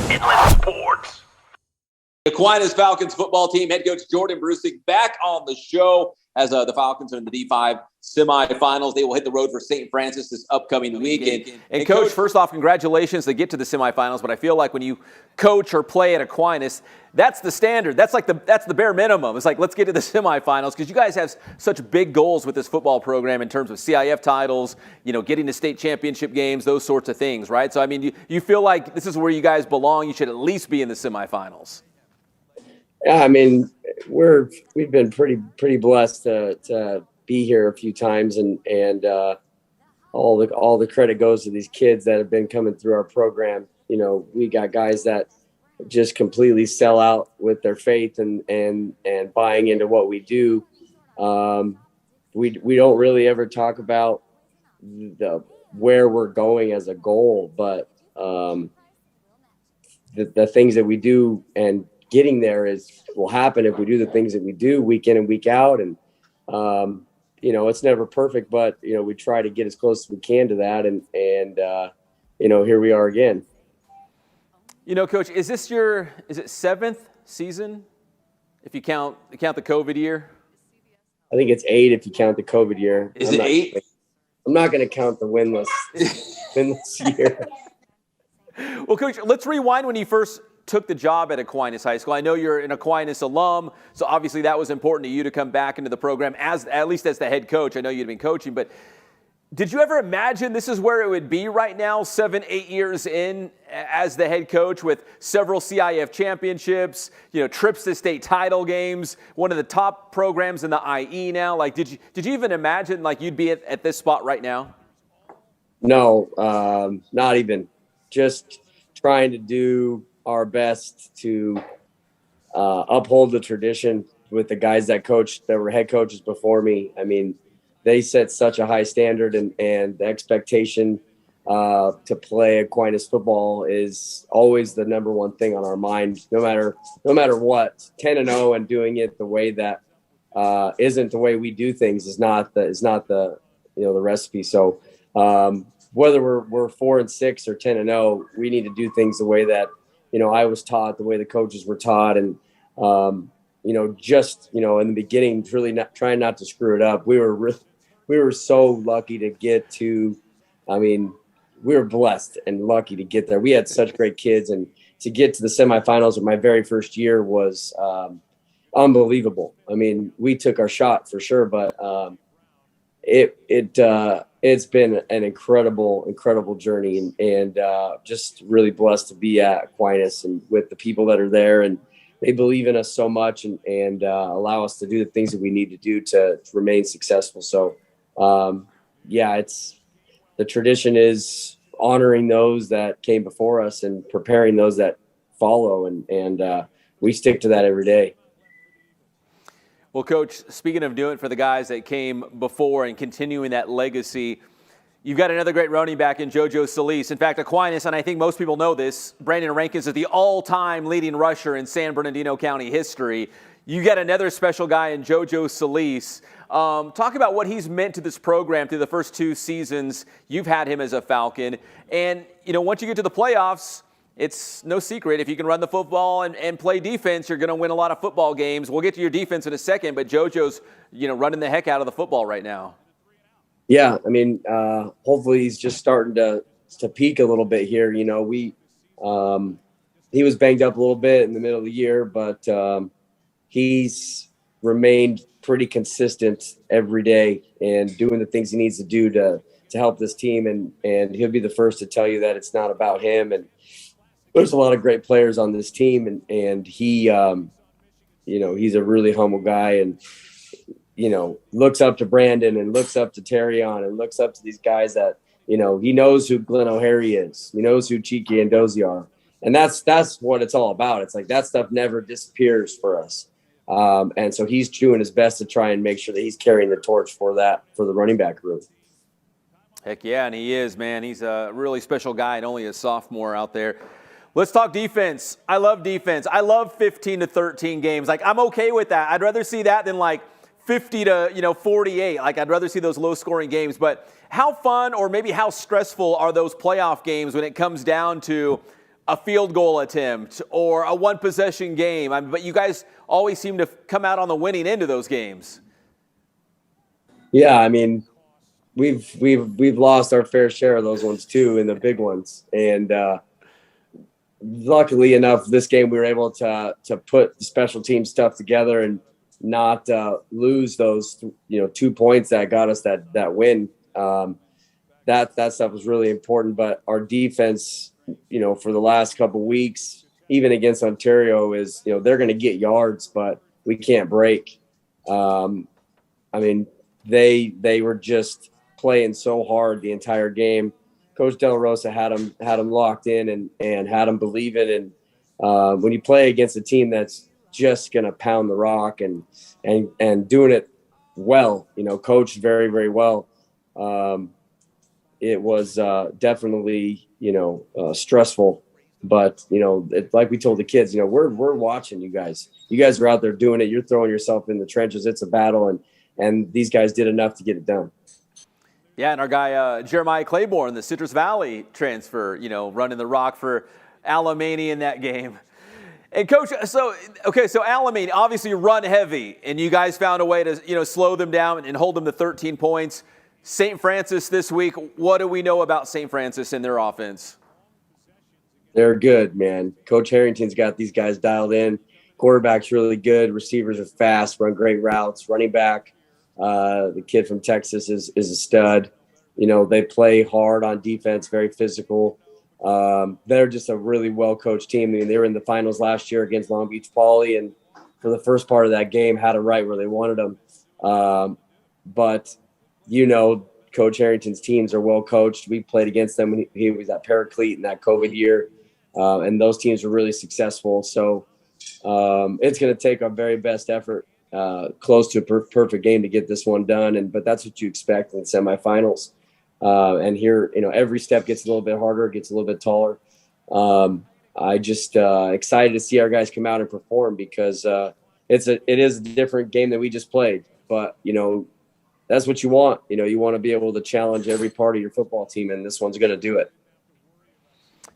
Endless Sports. Aquinas Falcons football team head coach Jordan Brusig back on the show as the Falcons are in the D5 semifinals. They will hit the road for St. Francis this upcoming weekend. And Coach, first off, congratulations to get to the semifinals. But I feel like when you coach or play at Aquinas, that's the standard. That's the bare minimum. It's like, let's get to the semifinals, because you guys have such big goals with this football program in terms of CIF titles, getting to state championship games, those sorts of things, right? So, I mean, you feel like this is where you guys belong. You should at least be in the semifinals. Yeah, I mean, we've been pretty blessed to be here a few times, and all the credit goes to these kids that have been coming through our program. We got guys that just completely sell out with their faith and buying into what we do. We don't really ever talk about where we're going as a goal, but the things that we do and getting there will happen if we do the things that we do week in and week out. And, it's never perfect, but, we try to get as close as we can to that. And here we are again. Coach, is it seventh season if you count the COVID year? I think it's 8 if you count the COVID year. Is it 8? I'm not going to count the winless year. Well, Coach, let's rewind when you first took the job at Aquinas High School. I know you're an Aquinas alum, so obviously that was important to you to come back into the program at least as the head coach. I know you'd been coaching, but did you ever imagine this is where it would be right now, 7-8 years in as the head coach, with several CIF championships, trips to state title games, one of the top programs in the IE now? Like, did you even imagine you'd be at this spot right now? No, not even. Just trying to do our best to uphold the tradition with the guys that were head coaches before me. I mean, they set such a high standard, and the expectation to play Aquinas football is always the number one thing on our mind, no matter what. 10-0 and doing it the way that isn't the way we do things is not the recipe. So whether we're 4-6 or 10-0, we need to do things the way that I was taught, the way the coaches were taught. And, in the beginning, really trying not to screw it up. We were so lucky to get to, we were blessed and lucky to get there. We had such great kids, and to get to the semifinals of my very first year was unbelievable. I mean, we took our shot for sure, but it's been an incredible journey, and just really blessed to be at Aquinas and with the people that are there, and they believe in us so much and allow us to do the things that we need to do to remain successful. So, the tradition is honoring those that came before us and preparing those that follow, and we stick to that every day. Well, Coach, speaking of doing it for the guys that came before and continuing that legacy, you've got another great running back in JoJo Solis. In fact, Aquinas, and I think most people know this, Brandon Rankins is the all-time leading rusher in San Bernardino County history. You got another special guy in JoJo Solis. Talk about what he's meant to this program through the first 2 seasons you've had him as a Falcon. And, once you get to the playoffs, it's no secret. If you can run the football and play defense, you're going to win a lot of football games. We'll get to your defense in a second, but JoJo's, running the heck out of the football right now. Yeah, hopefully he's just starting to peak a little bit here. He was banged up a little bit in the middle of the year, but he's remained pretty consistent every day and doing the things he needs to do to help this team. And he'll be the first to tell you that it's not about him. And there's a lot of great players on this team, and he, he's a really humble guy, and looks up to Brandon and looks up to Terrion and looks up to these guys that, he knows who Glenn O'Hary is. He knows who Chiki and Dozie are. And that's what it's all about. It's like that stuff never disappears for us. And so he's doing his best to try and make sure that he's carrying the torch for the running back group. Heck yeah, and he is, man. He's a really special guy and only a sophomore out there. Let's talk defense. I love defense. I love 15-13 games. I'm okay with that. I'd rather see that than 50 to 48. I'd rather see those low-scoring games. But how fun or maybe how stressful are those playoff games when it comes down to a field goal attempt or a one-possession game. But you guys always seem to come out on the winning end of those games. Yeah, I mean, we've lost our fair share of those ones too, in the big ones. And luckily enough, this game we were able to put the special team stuff together and not lose those 2 points that got us that win. That stuff was really important. But our defense, for the last couple of weeks, even against Ontario, is they're going to get yards, but we can't break. I mean, they were just playing so hard the entire game. Coach De La Rosa had them locked in and had them believing. And when you play against a team that's just going to pound the rock and doing it well, coached very, very well, it was definitely stressful. But like we told the kids, we're watching you guys. You guys are out there doing it. You're throwing yourself in the trenches. It's a battle, and these guys did enough to get it done. Yeah, and our guy Jeremiah Claiborne, the Citrus Valley transfer, running the rock for Alamany in that game. And Coach, so Alamany obviously run heavy, and you guys found a way to slow them down and hold them to 13 points. St. Francis this week, what do we know about St. Francis and their offense? They're good, man. Coach Harrington's got these guys dialed in. Quarterback's really good. Receivers are fast, run great routes. Running back, the kid from Texas is a stud. They play hard on defense, very physical. They're just a really well-coached team. I mean, they were in the finals last year against Long Beach Poly, and for the first part of that game, had them right where they wanted them. But Coach Harrington's teams are well coached. We played against them when he was at Paraclete in that COVID year, and those teams were really successful. So it's going to take our very best effort, close to a perfect game to get this one done. But that's what you expect in the semifinals. And here, every step gets a little bit harder, gets a little bit taller. I just excited to see our guys come out and perform because it is a different game than we just played. But that's what you want. You want to be able to challenge every part of your football team, and this one's going to do it.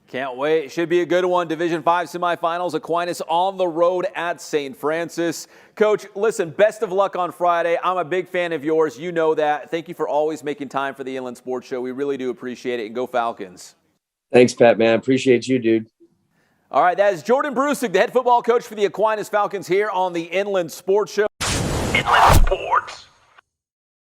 Can't wait. Should be a good one. Division 5 semifinals. Aquinas on the road at St. Francis. Coach, listen, best of luck on Friday. I'm a big fan of yours. You know that. Thank you for always making time for the Inland Sports Show. We really do appreciate it. And go Falcons. Thanks, Pat, man. Appreciate you, dude. All right, that is Jordan Brusig, the head football coach for the Aquinas Falcons here on the Inland Sports Show. Inland Sports.